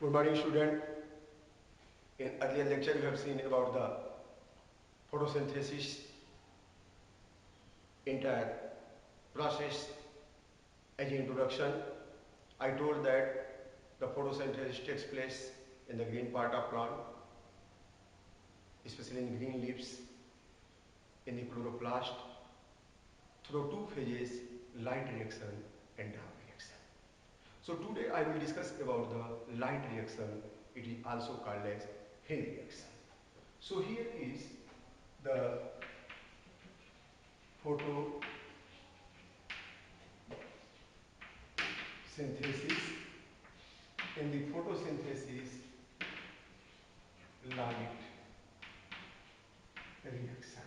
Good morning, student. In earlier lecture, we have seen about the photosynthesis entire process. As an introduction, I told that the photosynthesis takes place in the green part of plant, especially in green leaves, in the chloroplast, through two phases, light reaction and dark reaction. So today I will discuss about the light reaction. It is also called as Hill reaction. So here is the photosynthesis. In the photosynthesis, light reaction,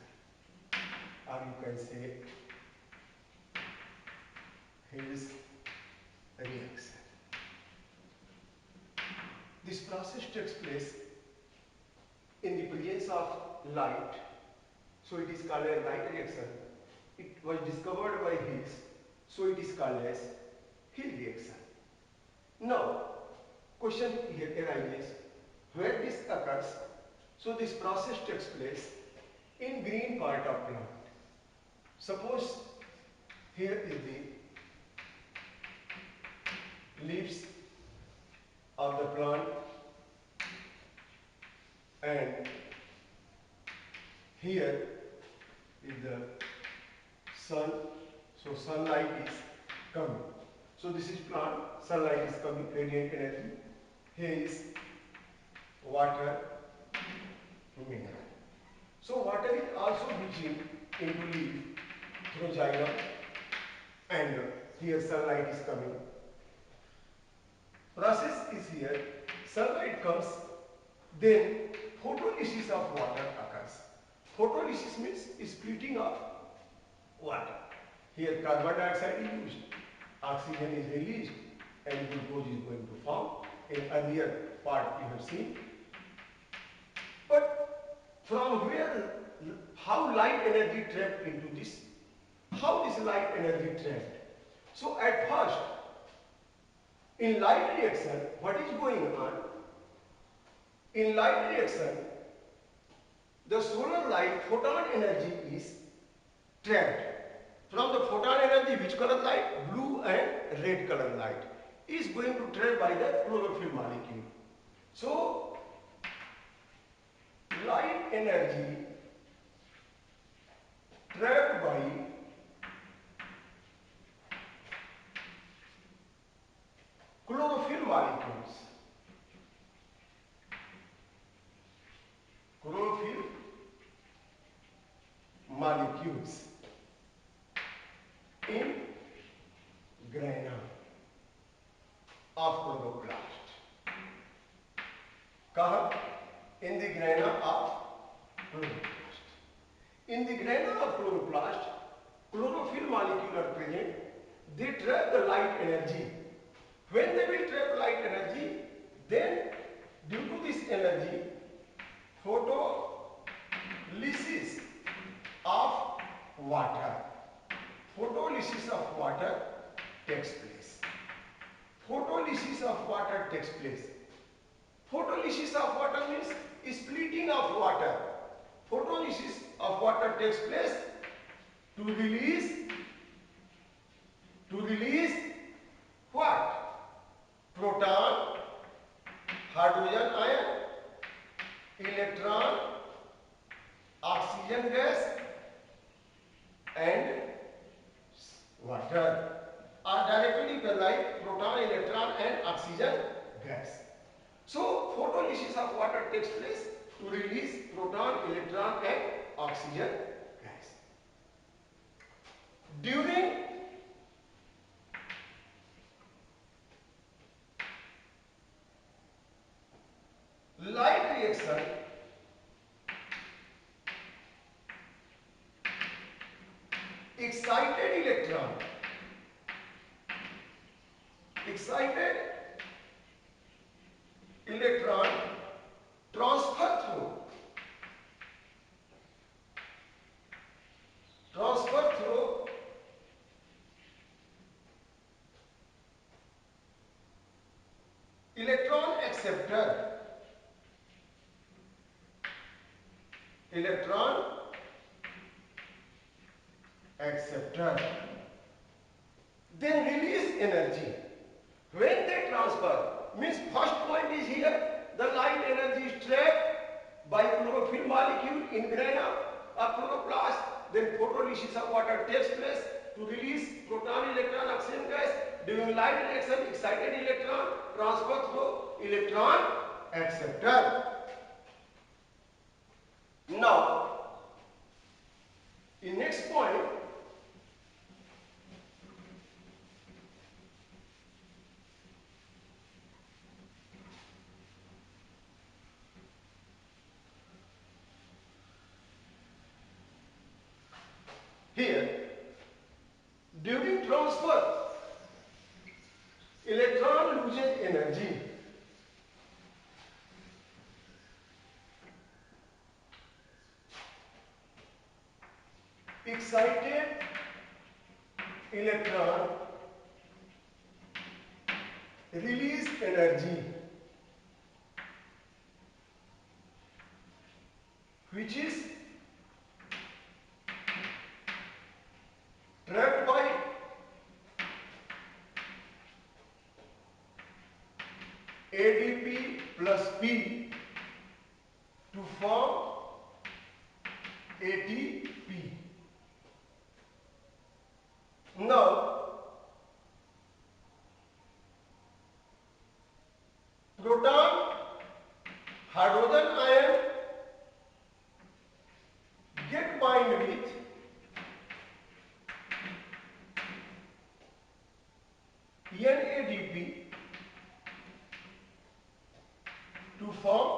or you can say Hill's reaction. This process takes place in the presence of light, so it is called a light reaction. It was discovered by Higgs, so it is called as Hill reaction. Now, question here arises, where this occurs? So this process takes place in green part of plant. Suppose here is the leaves of the plant and here is the sun, so sunlight is coming. So this is plant, sunlight is coming, radiant energy. Here is water, mineral. So water is also reaching into leaf through xylem and here sunlight is coming. Process is here, sunlight comes, then photolysis of water occurs. Photolysis means splitting of water. Here carbon dioxide is used, oxygen is released and glucose is going to form. In earlier part we have seen. But from where, how light energy trapped into this? How is light energy trapped? So at first, in light reaction, what is going on? In light reaction, the solar light photon energy is trapped. From the photon energy, which color light? Blue and red color light is going to trap by the chlorophyll molecule. So, light energy trapped by chlorophyll molecules. Chlorophyll molecules in grana of chloroplast. कहाँ? In the grana of chloroplast. In the grana of chloroplast, chlorophyll molecule are present. They trap the light energy. When they will trap light energy, then due to this energy, photolysis of water. Photolysis of water takes place. Photolysis of water takes place. Photolysis of water means splitting of water. Photolysis of water takes place to release what? Proton, hydrogen ion, electron, oxygen gas and water are directly like proton, electron and oxygen gas. So photolysis of water takes place to release proton, electron and oxygen gas. During light reaction, excited electron transfer through electron acceptor electron acceptor. Then release energy. When they transfer, means first point is here, the light energy is trapped by chlorophyll molecule in grana or chloroplast. Then photolysis of water takes place to release proton, electron, oxygen gas. During light reaction, excited electron transfer through electron acceptor. Now, in next point, here, during transfer, electron loses energy. Excited electron release energy, which is trapped by ADP plus P to form ATP. Now, proton, hydrogen ion get bind with NADP to form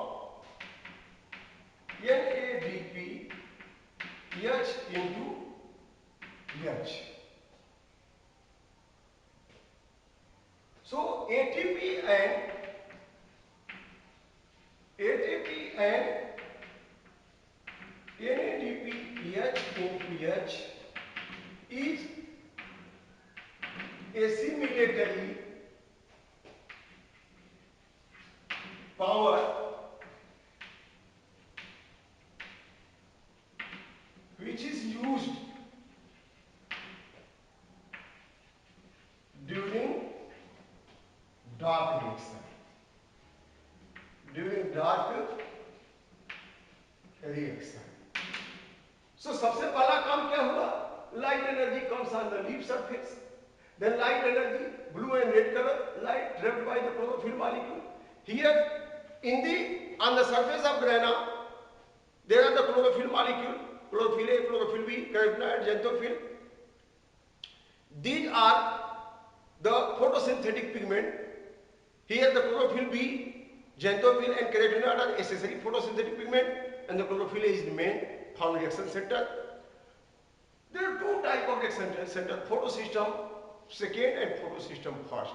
NADP H into H. So ATP and NADP H into H is assimilatorily power which is used during dark reaction. During dark reaction. So सबसे पहला काम क्या हुआ? Light energy comes on the leaf surface. Then light energy, blue and red color, light trapped by the chlorophyll molecule. Here, on the surface of grana, there are the chlorophyll molecule, chlorophyll A, chlorophyll B, carotenoid, xanthophyll. These are the photosynthetic pigment. Here the chlorophyll B, xanthophyll and carotenoid are accessory photosynthetic pigment, and the chlorophyll A is the main found reaction center. There are two types of reaction center, photosystem second and photosystem first.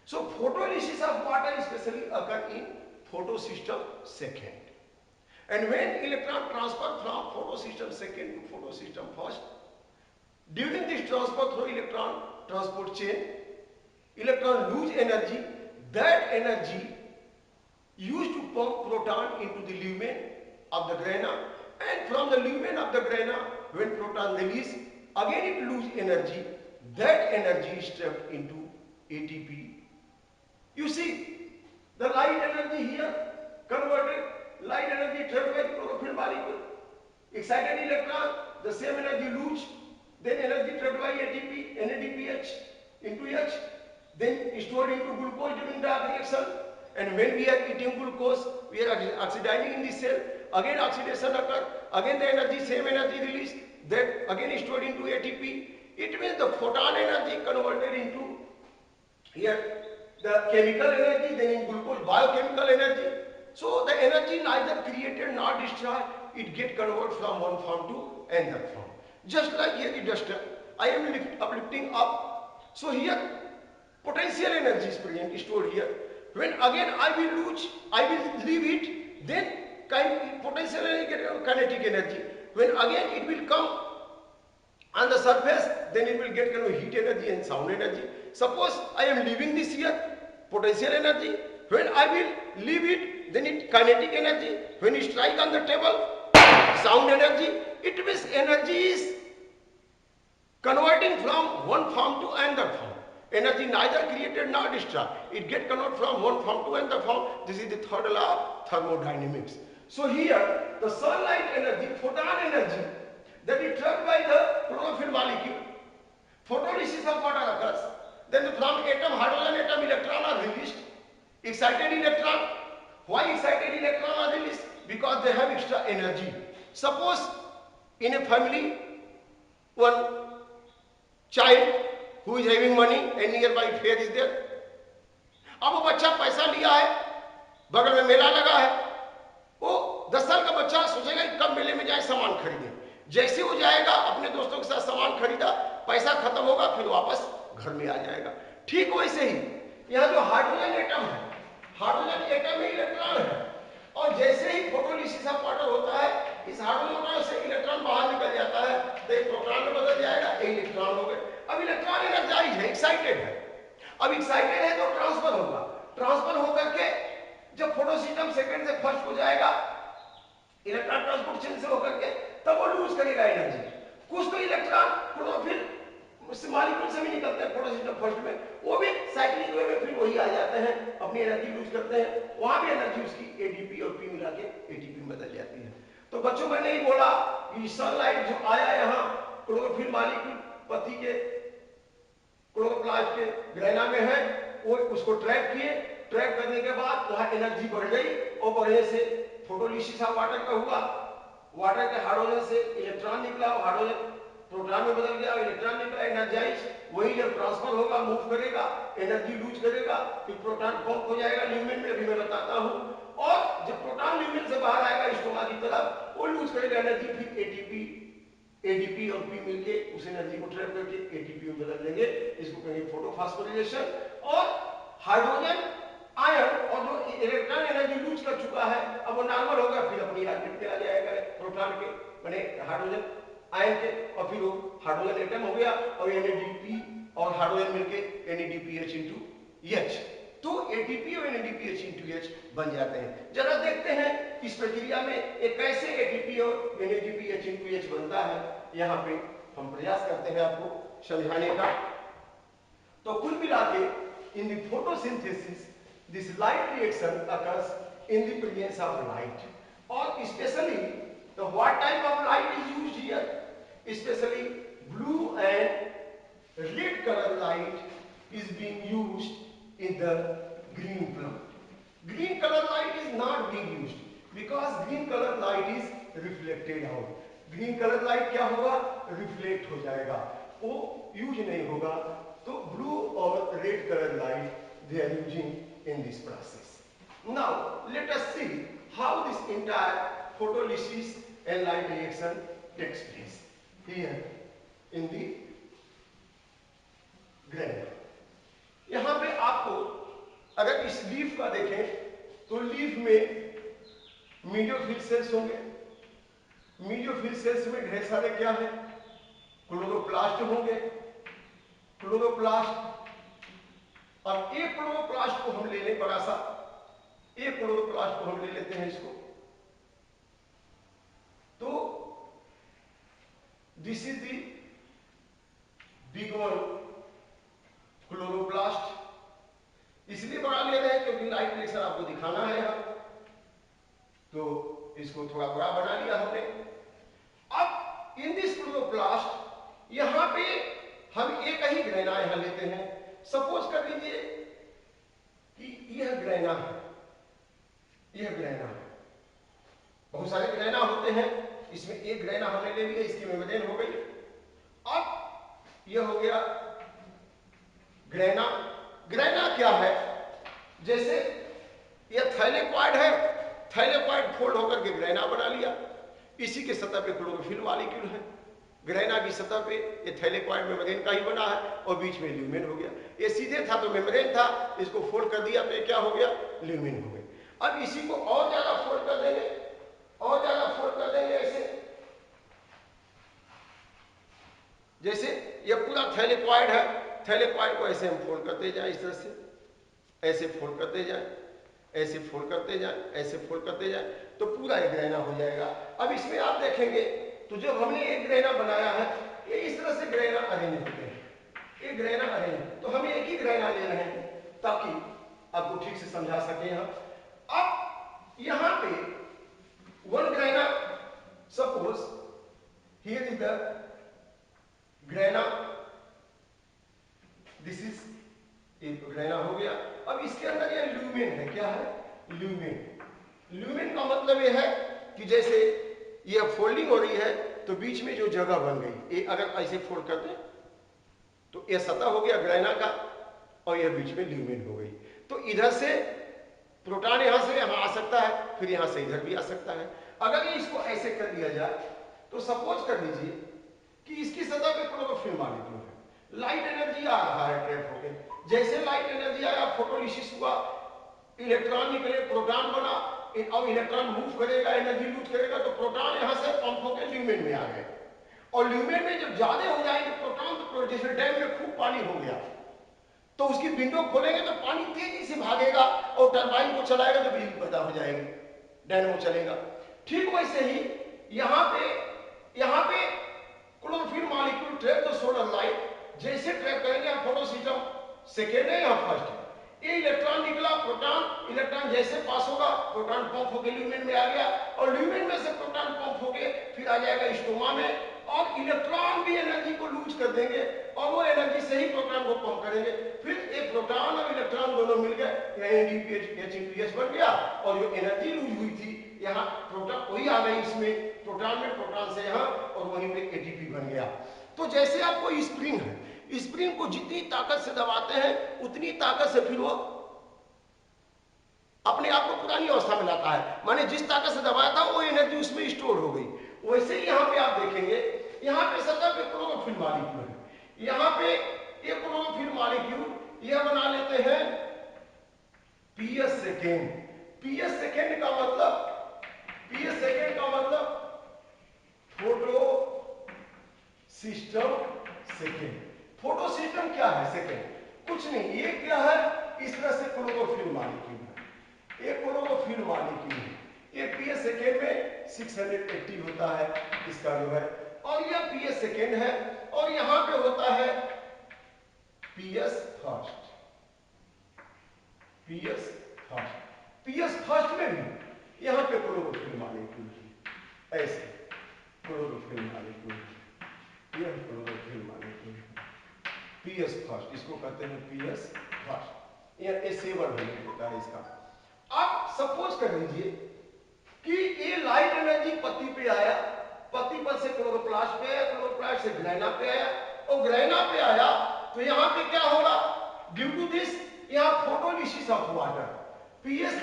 So photolysis of water especially occur in photosystem second. And when electron transfer from photosystem second to photosystem first, during this transfer through electron transport chain, electron lose energy. That energy used to pump proton into the lumen of the grana, and from the lumen of the grana, when proton release, again it lose energy. That energy is trapped into ATP. You see, the light energy here converted, light energy trapped by the chlorophyll molecule. Excited electron, the same energy lose, then energy trapped by ATP, NADPH into H, then stored into glucose during dark reaction. And when we are eating glucose, we are oxidizing in the cell. Again oxidation occurs, again the energy, same energy released, that again stored into ATP. It means the photon energy converted into here the chemical energy, then in glucose biochemical energy. So the energy neither created nor destroyed, it get converted from one form to another form. Just like here the duster, I am uplifting up. So here potential energy is present, stored here. When again I will leave it, then potential energy get kinetic energy. When again it will come on the surface, then it will get heat energy and sound energy. Suppose I am leaving this here, potential energy. When I will leave it, then it kinetic energy. When it strike on the table, sound energy, it means energy is converting from one form to another form. Energy neither created nor destroyed. It get converted from one form to another form. This is the third law of thermodynamics. So here, the sunlight energy, photon energy, that is trapped by the chlorophyll molecule. Photolysis of water occurs. Then from atom, hydrogen atom, electron are released. Excited electron. Why excited electron are released? Because they have extra energy. Suppose in a family, one child who is having money and nearby fair is there. अब वो बच्चा पैसा लिया है, बगल में मेला लगा है, वो 10 साल का बच्चा सोचेगा कि कब मेले में जाए सामान खरीदे। जैसे वो जाएगा अपने दोस्तों के साथ सामान खरीदा, पैसा खत्म होगा, फिर वापस घर में आ जाएगा। ठीक वैसे ही यहाँ जो हाइड्रोजन एटम है, हाइड्रोजन एटम में इलेक्ट्रॉन है, और जैसे ही फोटोलिसिस ऑफ वाटर होता है, इस हाइड्रोजन से इलेक्ट्रॉन बाहर निकल जाता है, तो एक प्रोटॉन में बदल जाएगा, एक इलेक्ट्रॉन हो गए। अब इलेक्ट्रॉन एनर्जाइज है, एक्साइटेड है। अब एक्साइटेड है तो ट्रांसफर होगा, ट्रांसफर होकर के जब फोटो सिस्टम सेकंड से फर्स्ट हो जाएगा, इलेक्ट्रॉन ट्रांसपोर्ट चेन से होकर के, तब वो लूज करेगा एनर्जी। कुछ तो इलेक्ट्रॉन क्लोरोफिल मॉलिक्यूल से भी निकलते हैं फोटो सिस्टम फर्स्ट में, वो भी साइक्लिक वे में फिर वही आ जाते हैं, अपनी एनर्जी लूज करते हैं, वहां भी एनर्जी उसकी एडीपी और पी मिला के एटीपी में बदल जाती है। तो बच्चों, मैंने ही बोला कि सनलाइट जो आया यहाँ क्लोरोफिल मॉलिक्यूल पत्ती के क्लोरोप्लास्ट के ग्रैना में है, वो उसको ट्रैप किए, ट्रैप करने के बाद वहां एनर्जी बढ़ गई और बढ़ने से फोटोलिसिस ऑफ वाटर का हुआ, वाटर के हाइड्रोजन से इलेक्ट्रॉन निकला, हाइड्रोजन प्रोटॉन में बदल गया, इलेक्ट्रॉन निकला एनर्जाइज, वही जब ट्रांसफर होगा, मूव करेगा, एनर्जी लूज करेगा, फिर प्रोटॉन पंप हो जाएगा ल्यूमेन में, अभी मैं बताता हूं, और जब प्रोटॉन ल्यूमेन से बाहर आएगा स्टोमा की तरफ, वो लूज करेगा एनर्जी, फिर एटीपी एडीपी और पी मिलके उस एनर्जी को ट्रैप करके एटीपी में बदल देंगे, इसको कहेंगे फोटोफॉस्फोराइलेशन। और हाइड्रोजन आयन और जो इलेक्ट्रॉन एनर्जी लूज कर चुका है, अब वो नॉर्मल होगा, फिर अपनी ऑर्बिट में आ जाएगा प्रोटॉन के माने हाइड्रोजन आयन के, और फिर वो हाइड्रोजन एटम हो गया, और एनएडीपी और हाइड्रोजन मिलके एनएडीपीएच इनटू एच, तो एटीपी और एनएडीपीएच इनटू एच बन जाते हैं। जरा देखते हैं इस प्रक्रिया में एक कैसे एटीपी और एनएडीपीएच इनटू एच बनता है, यहाँ पे हम प्रयास करते हैं आपको समझाने का। तो कुल मिला के in the photosynthesis this light reaction occurs in the presence of light, और स्पेशली तो what type of light is used here, especially blue and red color light is being used in the green plant. Green color light is not being used because green color light is reflected out. Green color light क्या होगा, reflect हो जाएगा, वो use नहीं होगा। तो blue और red color light they are using in this process. Now let us see how this entire photolysis and light reaction takes place here in the grana. यहां पे आपको अगर इस लीफ का देखें तो लीफ में मीडियोफिल सेल्स होंगे, मीडियोफिल सेल्स में ढेर सारे क्या है, क्लोरोप्लास्ट होंगे, क्लोरोप्लास्ट। अब एक क्लोरोप्लास्ट को हम ले लें, बड़ा सा एक क्लोरोप्लास्ट को हम ले लेते हैं इसको, तो this is the big one chloroplast. इसलिए बड़ा ले रहे हैं क्योंकि लाइट रिएक्शन आपको दिखाना है हम, तो इसको थोड़ा बड़ा बना लिया हमने। अब इन दिस क्लोरोप्लास्ट यहां पे हम एक ही ग्रैना यहां लेते हैं। सपोज कर लीजिए कि यह ग्रैना है, यह ग्रैना है, बहुत सारे ग्रैना होते हैं, इसमें एक ग्रैना हमने ले लिया, इसकी मेम्ब्रेन हो गई। अब यह हो गया ग्रैना। ग्रैना क्या है, जैसे यह थैलेक्वाइड है, थैलेक्वाइड फोल्ड होकर के ग्रैना बना लिया, इसी के सतह पे क्लोरोफिल मॉलिक्यूल है, ग्रैना की सतह पे ये थैलेक्वाइड मेम्ब्रेन का ही बना है, और बीच में ल्यूमेन हो गया। ये सीधे था तो मेम्ब्रेन था, इसको फोल्ड कर दिया तो ये क्या हो गया, ल्यूमेन हो गया। अब इसी को और ज्यादा फोल्ड कर देंगे, और ज्यादा फोल्ड कर देंगे, ऐसे जैसे ये पूरा थैलेक्वाइड है, थैलेक्वाइड को ऐसे हम फोल्ड करते जाएं, इस तरह से ऐसे फोल्ड करते जाएं। ऐसे फोल्ड करते जाए, ऐसे फोल्ड करते जाए तो पूरा एक ग्रहणा हो जाएगा। अब इसमें आप देखेंगे तो जब हमने एक ग्रहणा बनाया है, ये इस तरह से ग्रहणा अरेंज होते हैं, एक ग्रहणा अरेंज, तो हम एक ही ग्रहणा ले रहे हैं ताकि आपको ठीक से समझा सके हम। अब यहां पे one ग्रहणा, suppose here is the ग्रहणा, this is एक ग्रहणा हो गया। अब इसके अंदर ये ल्यूमेन है, क्या है? ल्यूमेन। ल्यूमेन का मतलब ये है कि जैसे ये फोल्डिंग हो रही है तो बीच में जो जगह बन गई, ये अगर ऐसे फोल्ड कर दें तो ये सतह हो गया ग्रहणा का और यह बीच में ल्यूमेन हो गई। तो इधर से प्रोटॉन यहां से यहां आ सकता है, फिर यहां से इधर भी आ सकता है। अगर ये इसको ऐसे कर दिया जाए तो सपोज कर लीजिए कि इसकी सतह पे क्लोरोफिल मॉलिक्यूल है, लाइट एनर्जी आ रहा है ट्रैप होकर, जैसे लाइट एनर्जी आया, फोटोलिसिस हुआ, इलेक्ट्रॉन निकले, प्रोटॉन बना, अब इलेक्ट्रॉन मूव करेगा, एनर्जी लूज करेगा, तो प्रोटॉन यहां से पंप होकर ल्यूमेन में आ गए। और ल्यूमेन में जब ज्यादा हो जाएंगे प्रोटॉन, तो जैसे डैम में खूब पानी हो गया तो उसकी विंडो खोलेंगे तो पानी तेजी से भागेगा और टरबाइन को चलाएगा तो बिजली पैदा हो जाएगी, डायनेमो चलेगा। ठीक वैसे ही यहां पे chlorophyll molecule trap the solar light, जैसे ट्रैप करेंगे हम, फोटो सिस्टम सेकेंड है या फर्स्ट है, ये इलेक्ट्रॉन निकला, प्रोटॉन, इलेक्ट्रॉन जैसे पास होगा प्रोटॉन पंप होकर ल्यूमेन में आ गया, और ल्यूमेन में से प्रोटॉन पंप होकर फिर आ जाएगा स्टोमा में, और इलेक्ट्रॉन भी एनर्जी को लूज कर देंगे और वो एनर्जी से ही प्रोटॉन को पंप करेंगे। फिर एक प्रोटॉन और इलेक्ट्रॉन दोनों मिल गए, एनएडीपीएच बन गया, और जो एनर्जी लूज हुई थी यहाँ प्रोटॉन वही आ गई इसमें, प्रोटॉन में, प्रोटॉन से यहाँ, और वहीं पे एटीपी बन गया। तो जैसे आपको स्प्रिंग है, स्प्रिंग को जितनी ताकत से दबाते हैं उतनी ताकत से फिर वो अपने आप को पुरानी अवस्था में लाता है, माने जिस ताकत से दबाया था वो एनर्जी उसमें स्टोर हो गई। वैसे ही यहाँ पे आप देखेंगे, यहाँ पे सतह पे क्लोरोफिल मॉलिक्यूल है, यहाँ पे ये क्लोरोफिल मॉलिक्यूल ये बना लेते हैं पीएस सेकेंड। पीएस सेकेंड का मतलब photo system second. Photo system क्या है? सेकेंड कुछ नहीं, ये क्या है? इस तरह से क्लोरोफिल मॉलिक्यूल है, ये क्लोरोफिल मॉलिक्यूल है, ये पीएस सेकेंड में 680 होता है इसका जो है, और यह पीएस सेकेंड है, और यहां पे होता है PS first. PS first, PS first में भी यहां पे क्लोरोफिल मॉलिक्यूल है, ऐसे क्लोरोफिल मॉलिक्यूल, यह क्लोरोफिल मॉलिक्यूल पीएस फर्स्ट, इसको कहते हैं पीएस फर्स्ट, यह A700 होता है इसका। अब सपोज कर लीजिए कि ये लाइट एनर्जी पत्ती पे आया, पत्ती पर से क्लोरोप्लास्ट पे आया, क्लोरोप्लास्ट से ग्रैना पे आया, और ग्रैना पे आया तो यहां पे क्या होगा? ड्यू टू दिस यहां photolysis of water, PS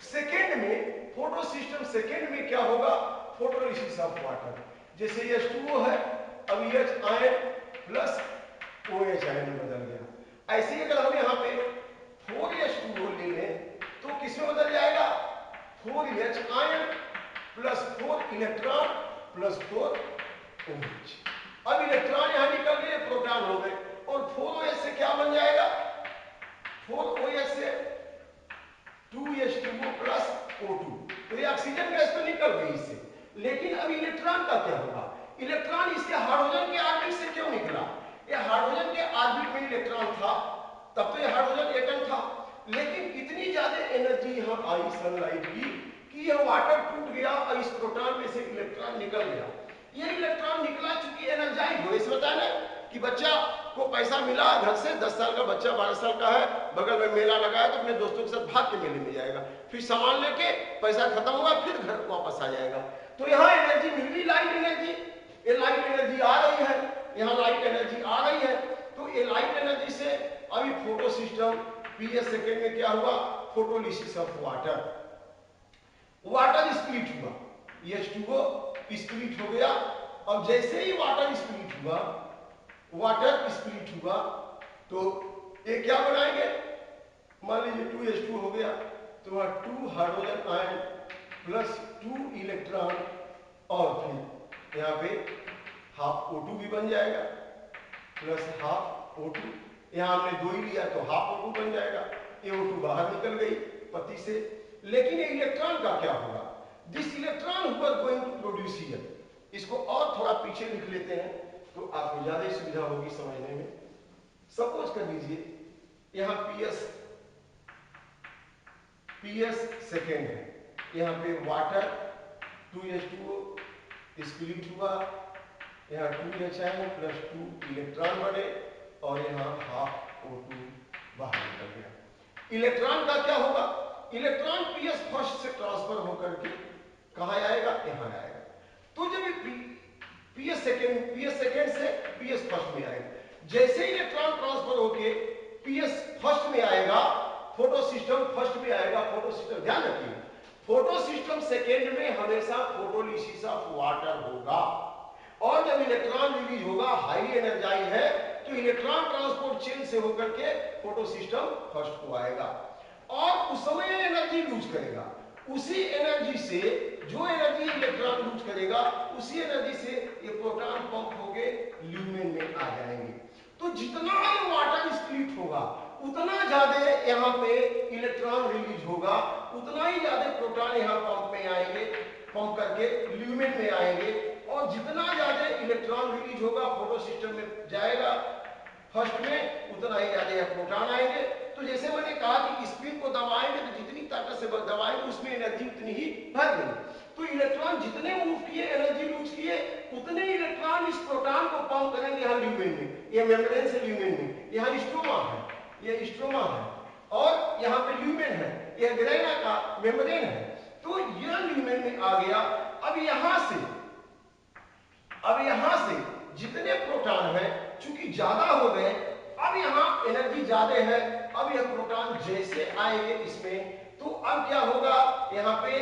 second में, फोटो सिस्टम सेकेंड में क्या होगा? Photolysis of water. जैसे H2O है, अब H ion plus OH ion में बदल गया। ऐसे ही अगर हम यहाँ पे 4H2O ले लें तो किसमें बदल जाएगा? 4H ion plus 4 electron plus 4 OH। अब इलेक्ट्रॉन यहां निकल गए, प्रोटॉन हो गए, और 4OH से क्या बन जाएगा? 4OH से 2H2O प्लस O2, तो ये ऑक्सीजन गैस तो निकल गई इससे, लेकिन अब इलेक्ट्रॉन का क्या होगा? इलेक्ट्रॉन इसके हाइड्रोजन के ऑर्बिट से क्यों निकला? ये हाइड्रोजन के ऑर्बिट में इलेक्ट्रॉन था, तब तो ये हाइड्रोजन एटम था, लेकिन इतनी ज्यादा एनर्जी यहां आई सनलाइट की कि यह वाटर टूट गया और इस प्रोटॉन में से इलेक्ट्रॉन निकल गया। ये इलेक्ट्रॉन निकला चूंकि एनर्जाइज हो, इस बताया ना कि बच्चा को पैसा मिला घर से, 10 साल का बच्चा 12 साल का है, बगल में मेला लगाया तो अपने दोस्तों के साथ भाग के मेले में जाएगा, फिर सामान लेके पैसा खत्म हुआ फिर घर वापस आ जाएगा। तो यहाँ एनर्जी मिल गई, लाइट एनर्जी, ये लाइट एनर्जी आ रही है, यहाँ लाइट एनर्जी आ रही है, तो ये लाइट एनर्जी से अभी फोटो सिस्टम पीएस सेकेंड में क्या हुआ? Photolysis of water, water split हुआ, H2O स्प्लिट हो गया। अब जैसे ही वाटर स्प्लिट हुआ तो ये क्या बनाएंगे? मान लीजिए 2H2 हो गया तो वहां 2 हाइड्रोजन आयन प्लस 2 इलेक्ट्रॉन, और फिर यहाँ पे हाफ O2 भी बन जाएगा प्लस हाफ O2, यहाँ हमने 2 ही लिया तो हाफ O2 बन जाएगा, ये O2 बाहर निकल गई, उत्पत्ति से। लेकिन ये इलेक्ट्रॉन का क्या होगा? This electron who are going to produce here, इसको और थोड़ा पीछे लिख लेते हैं तो आपको ज्यादा सुविधा होगी समझने में। सपोज कर लीजिए यहाँ पीएस सेकेंड है, यहाँ पे वाटर 2H2O स्प्लिट हुआ, यहाँ 2H प्लस 2 इलेक्ट्रॉन बने और यहाँ हाफ O2 बाहर निकल गया। इलेक्ट्रॉन का क्या होगा? इलेक्ट्रॉन पीएस फर्स्ट से ट्रांसफर होकर के कहाँ आएगा? यहाँ आएगा। तो जब पीएस सेकेंड से पीएस फर्स्ट में आएगा, जैसे इलेक्ट्रॉन ट्रांसफर होके पीएस फर्स्ट में आएगा, फोटो सिस्टम फर्स्ट में आएगा। फोटो सिस्टम ध्यान रखिए, फोटो सिस्टम सेकेंड में हमेशा फोटोलिसिस ऑफ वाटर होगा, और जब इलेक्ट्रॉन रिलीज होगा हाई एनर्जाइज है तो इलेक्ट्रॉन ट्रांसपोर्ट चेन से होकर के फोटो सिस्टम फर्स्ट को आएगा और उस समय एनर्जी लूज करेगा। उसी एनर्जी से जो एनर्जी इलेक्ट्रॉन लूज करेगा उसी एनर्जी से ये प्रोटॉन पंप होके ल्यूमेन में आ जाएंगे। तो जितना ये वाटर स्प्लिट होगा उतना ज्यादा यहाँ पे इलेक्ट्रॉन रिलीज होगा, उतना ही ज्यादा प्रोटॉन यहाँ पंप में आएंगे, पंप करके ल्यूमेन में आएंगे, और जितना ज्यादा इलेक्ट्रॉन रिलीज होगा फोटो सिस्टम में जाएगा फर्स्ट में, उतना ही ज्यादा प्रोटॉन आएंगे। तो जैसे मैंने कहा कि स्पिन को दबाएंगे तो जितनी ताकत से दबाएंगे उसमें एनर्जी उतनी ही भर गई। तो इलेक्ट्रॉन जितने मूव किए एनर्जी लूज किए उतने इलेक्ट्रॉन इस प्रोटॉन को पंप करेंगे यहाँ ल्यूमेन में, ये मेम्ब्रेन से ल्यूमेन में, यहाँ स्ट्रोमा है, ये स्ट्रोमा है, और यहाँ पे ल्यूमेन है, यह ग्रेना का मेम्ब्रेन है। तो यह ल्यूमेन में आ गया। अब यहाँ से जितने प्रोटॉन है चूंकि ज्यादा हो गए, अब यहाँ एनर्जी ज्यादा है, अब यह प्रोटॉन जैसे आएंगे इसमें तो अब क्या होगा? यहाँ पे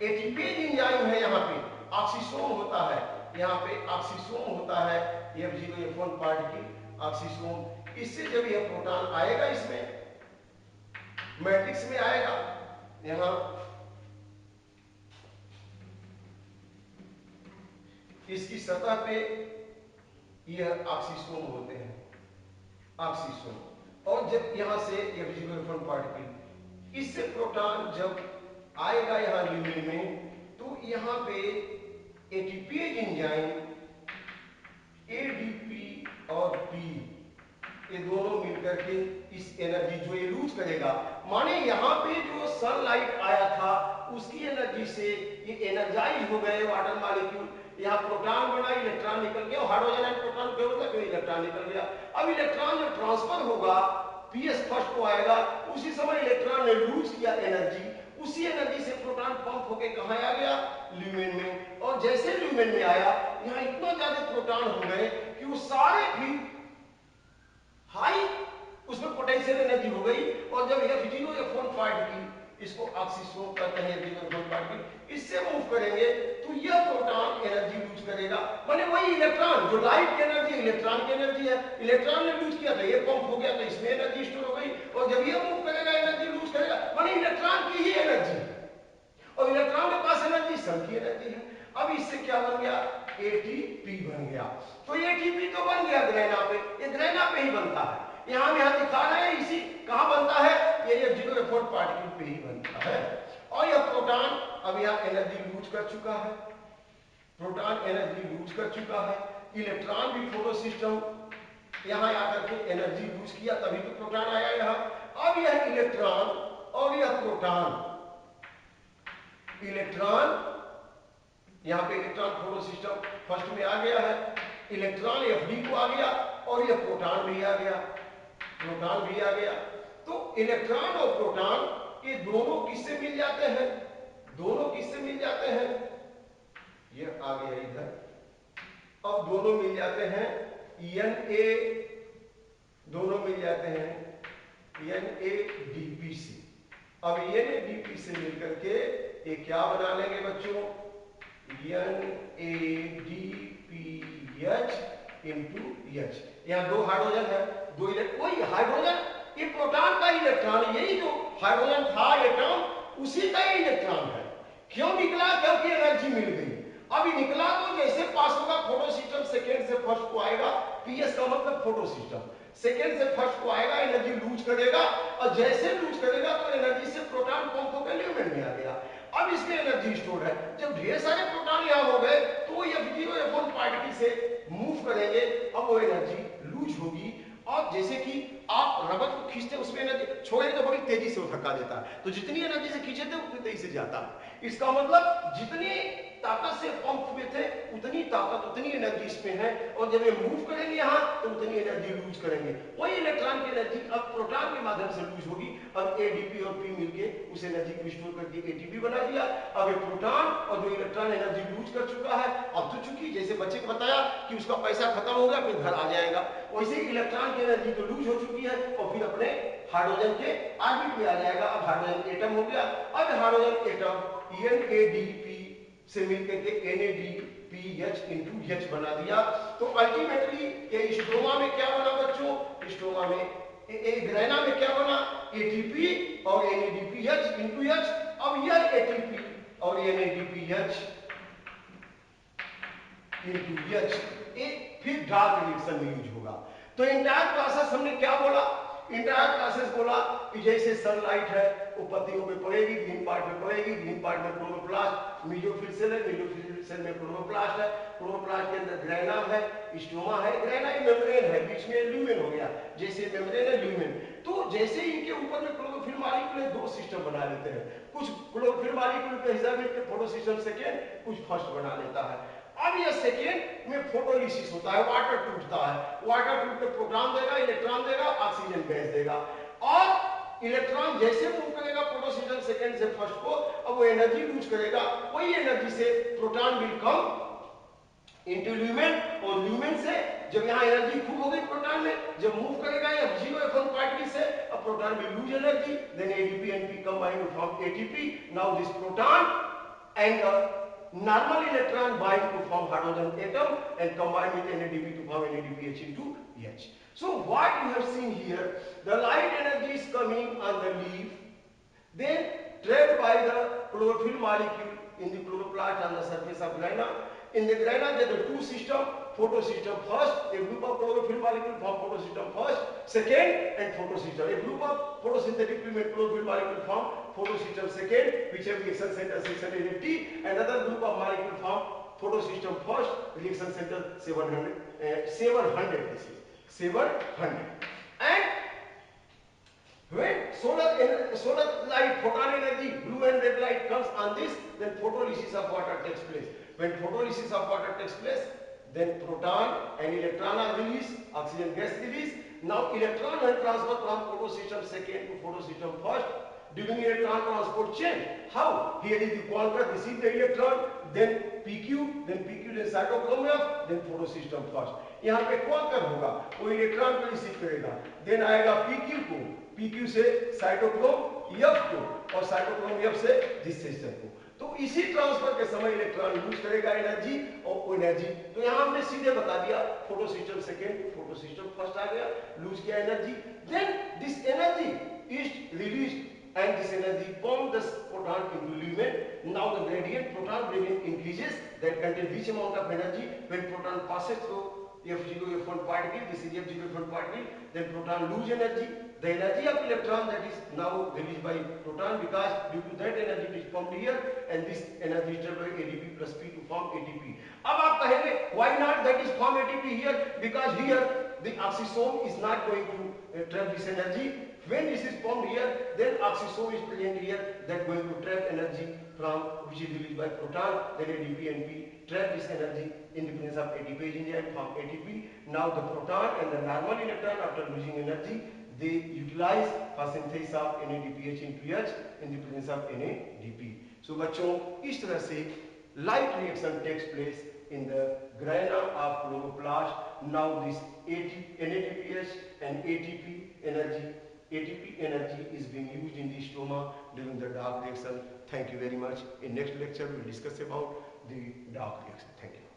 एटीपेज एंजाइम है, यहाँ पे ऑक्सीसोम होता है, यहाँ पे ऑक्सीसोम होता है, F0 F1 पार्टिकल ऑक्सीसोम। इससे जब यह प्रोटॉन आएगा इसमें मैट्रिक्स में आएगा, यहाँ इसकी सतह पे यह ऑक्सीसोम होते हैं, ऑक्सीसोम, और जब यहां से F0 F1 पार्टिकल इससे प्रोटॉन जब आएगा यहाँ ल्यूमेन में तो यहाँ पे एटीपेज एंजाइम ADP और P ये दोनों मिलकर के इस एनर्जी जो ये लूज करेगा, माने यहाँ पे जो सनलाइट आया था उसकी एनर्जी से ये एनर्जाइज हो गए वाटर मॉलिक्यूल, यहाँ प्रोटॉन बना, इलेक्ट्रॉन निकल गया, हाइड्रोजन एंड प्रोटॉन क्या होता है? इलेक्ट्रॉन निकल गया। अब इलेक्ट्रॉन जब ट्रांसफर होगा पीएस फर्स्ट को आएगा, उसी समय इलेक्ट्रॉन ने लूज किया एनर्जी, उसी एनर्जी से प्रोटॉन पंप होके कहाँ आ गया? ल्यूमेन में। और जैसे ल्यूमेन में आया यहाँ इतना ज्यादा प्रोटॉन हो गए कि वो सारे भी हाई उसमें पोटेंशियल एनर्जी हो गई, और जब F0 F1 पार्टिकल इसको ऑक्सीसोम कहते हैं, F0 F1 पार्टिकल इससे मूव करेंगे तो यह प्रोटॉन एनर्जी लूज करेगा। माने वही इलेक्ट्रॉन जो लाइट की एनर्जी इलेक्ट्रॉन की एनर्जी है, इलेक्ट्रॉन ने लूज किया तो ये पंप हो गया तो इसमें एनर्जी स्टोर हो गई, और जब ये मूव करेगा एनर्जी लूज करेगा, माने इलेक्ट्रॉन की ही एनर्जी है, और इलेक्ट्रॉन के पास एनर्जी सन की एनर्जी है। अब इससे क्या बन गया? ATP बन गया। तो ATP तो बन गया ग्रेना पे, ये ग्रेना पे ही बनता है, यहाँ दिखा रहे हैं इसी कहाँ बनता है? ये F0 F1 पार्टिकल पे ही बनता है। और यह प्रोटॉन अब यहाँ एनर्जी लूज कर चुका है, प्रोटॉन एनर्जी लूज कर चुका है, इलेक्ट्रॉन भी फोटो सिस्टम यहाँ आकर के एनर्जी लूज किया तभी तो प्रोटॉन आया यहाँ। अब यह इलेक्ट्रॉन और यह प्रोटॉन, इलेक्ट्रॉन यहाँ पे इलेक्ट्रॉन फोटो सिस्टम फर्स्ट में आ गया है, इलेक्ट्रॉन FD को आ गया और यह प्रोटॉन भी आ गया, प्रोटॉन भी आ गया। तो इलेक्ट्रॉन और प्रोटॉन ये दोनों किससे मिल जाते हैं? दोनों किससे मिल जाते हैं? ये आ गया इधर, अब दोनों मिल जाते हैं Na, दोनों मिल जाते हैं NADP से। अब NADP से मिलकर के ये क्या बना लेंगे बच्चों? NADPH into H। यहाँ दो हाइड्रोजन है, दो वही हाइड्रोजन, ये प्रोटॉन का इलेक्ट्रॉन, यही जो हाइड्रोजन था एटम उसी का ही इलेक्ट्रॉन है। क्यों निकला? क्योंकि एनर्जी मिल गई। अभी निकला तो जैसे पास होगा फोटो सिस्टम सेकेंड से फर्स्ट को आएगा, पीएस का मतलब फोटो सिस्टम, सेकेंड से फर्स्ट को आएगा, एनर्जी लूज करेगा, और जैसे लूज करेगा तो एनर्जी से प्रोटॉन पंप होकर ल्यूमेन में आ गया। अब इसमें एनर्जी स्टोर है। जब ढेर सारे प्रोटॉन यहाँ हो गए तो वो F0 F1 पार्टिकल से मूव करेंगे, अब वो एनर्जी लूज होगी। और जैसे कि आप रबर को खींचते उसमें एनर्जी छोड़ेंगे तो बड़ी तेजी से वो धक्का देता है, तो जितनी एनर्जी से खींचे थे उतनी तेजी से जाता है। इसका मतलब जितनी ताकत से पंप हुए थे उतनी ताकत उतनी एनर्जी इसमें है, और जब ये मूव करेंगे यहाँ तो उतनी एनर्जी लूज करेंगे। वही इलेक्ट्रॉन की एनर्जी अब प्रोटॉन के माध्यम से लूज होगी। अब एडीपी और पी मिलके उस एनर्जी को स्टोर करके एटीपी बना दिया। अब ये प्रोटॉन और जो इलेक्ट्रॉन एनर्जी लूज कर चुका है, अब तो चूंकि जैसे बच्चे को बताया कि उसका पैसा खत्म हो गया फिर घर आ जाएगा, वैसे इलेक्ट्रॉन की एनर्जी तो लूज हो चुकी है और फिर अपने हाइड्रोजन के ऑर्बिट में आ जाएगा। अब हाइड्रोजन एटम हो गया। अब हाइड्रोजन एटम NADP से मिलकर के NADPH into H बना दिया। तो अल्टीमेटली ये स्ट्रोमा में क्या बना बच्चों? स्ट्रोमा में ग्रेना में क्या बना? ATP और NADPH into H। अब यह ATP और NADPH into H फिर डार्क रिएक्शन में यूज होगा। तो इंटायर प्रोसेस हमने क्या बोला? इंटायर प्रोसेस बोला कि जैसे सनलाइट है वो पत्तियों पे पड़ेगी, ग्रीन पार्ट में पड़ेगी, ग्रीन पार्ट में क्लोरोप्लास्ट, मेसोफिल सेल है, मेसोफिल सेल में क्लोरोप्लास्ट है, क्लोरोप्लास्ट के अंदर ग्रेना है, स्टोमा है। ग्रेना एक मेम्ब्रेन है, बीच में ल्यूमेन हो गया, जैसे मेम्ब्रेन है ल्यूमेन। तो जैसे इनके ऊपर में क्लोरोफिल मॉलिक्यूल दो सिस्टम बना लेते हैं, कुछ क्लोरोफिल मॉलिक्यूल के हिसाब से फोटो सिस्टम सेकेंड, कुछ फर्स्ट बना लेता है। अब यह सेकेंड में फोटोलिसिस होता है, वाटर टूटता है, वाटर टूट के प्रोटॉन देगा, इलेक्ट्रॉन देगा, ऑक्सीजन गैस देगा, और इलेक्ट्रॉन जैसे मूव करेगा फोटोसिस्टम सेकेंड से फर्स्ट को, अब वो एनर्जी लूज करेगा। वही एनर्जी से proton will come into lumen, और ल्यूमेन से जब यहाँ एनर्जी खूब होगी प्रोटॉन में, जब मूव करेगा F0 F1 पार्टिकल से, अब proton will lose energy, then ADP and P combine to form ATP। Now this proton and normal electron bind to form hydrogen atom and combine with NADP to form NADPH into H. So what you have seen here, the light energy is coming on the leaf, then trapped by the chlorophyll molecule in the chloroplast on the surface of grana. In the grana there are two systems, photosystem first, a group of chlorophyll molecule form photosystem first, second, and photosystem. A group of photosynthetic pigment chlorophyll molecule form photosystem second, which have reaction center section is T. Another group of molecule form photosystem first, reaction center 700 this is 700. And when solar light, photon energy, blue and red light comes on this, then photolysis of water takes place. When photolysis of water takes place, then proton and electron are released, oxygen gas released. Now electron will transfer from photosystem second to photosystem first during electron transport chain. How? Here is the quantum, receive the electron, then PQ, then cytochrome F, then photosystem first. यहाँ पे quantum होगा, वो electron को receive करेगा, then आएगा PQ को, PQ से cytochrome F को, और साइटोक्रोम F से जिस सिस्टम को। तो इसी ट्रांसफर के समय इलेक्ट्रॉन लूज करेगा एनर्जी, और एनर्जी तो यहाँ हमने सीधे बता दिया, फोटोसिस्टम सेकेंड फोटोसिस्टम फर्स्ट आ गया, लूज किया energy, then this energy is released and this energy forms the proton into lumen. Now the gradient proton gradient increases, that contains which amount of energy when proton passes through F0 F1 particle, this is F0 F1 particle, then proton lose energy. The energy of electron that is now released by proton, because due to that energy it is formed here, and this energy is trapped by ADP plus P to form ATP. अब आप कहेंगे why not that is form ATP here? Because here the oxysome is not going to trap this energy. When this is formed here, then oxysome is present here, that going to trap energy from which is released by proton, then ADP and P trap this energy in the presence of ATP in and form ATP. Now the proton and the normal electron, after losing energy, they utilize for synthesis of NADPH into H in the presence of NADP. So बच्चों इस तरह से light reaction takes place in the grana of chloroplast. Now this NADPH and ATP energy is being used in the stroma during the dark reaction. Thank you very much. In next lecture we will discuss about the dark reaction. Thank you.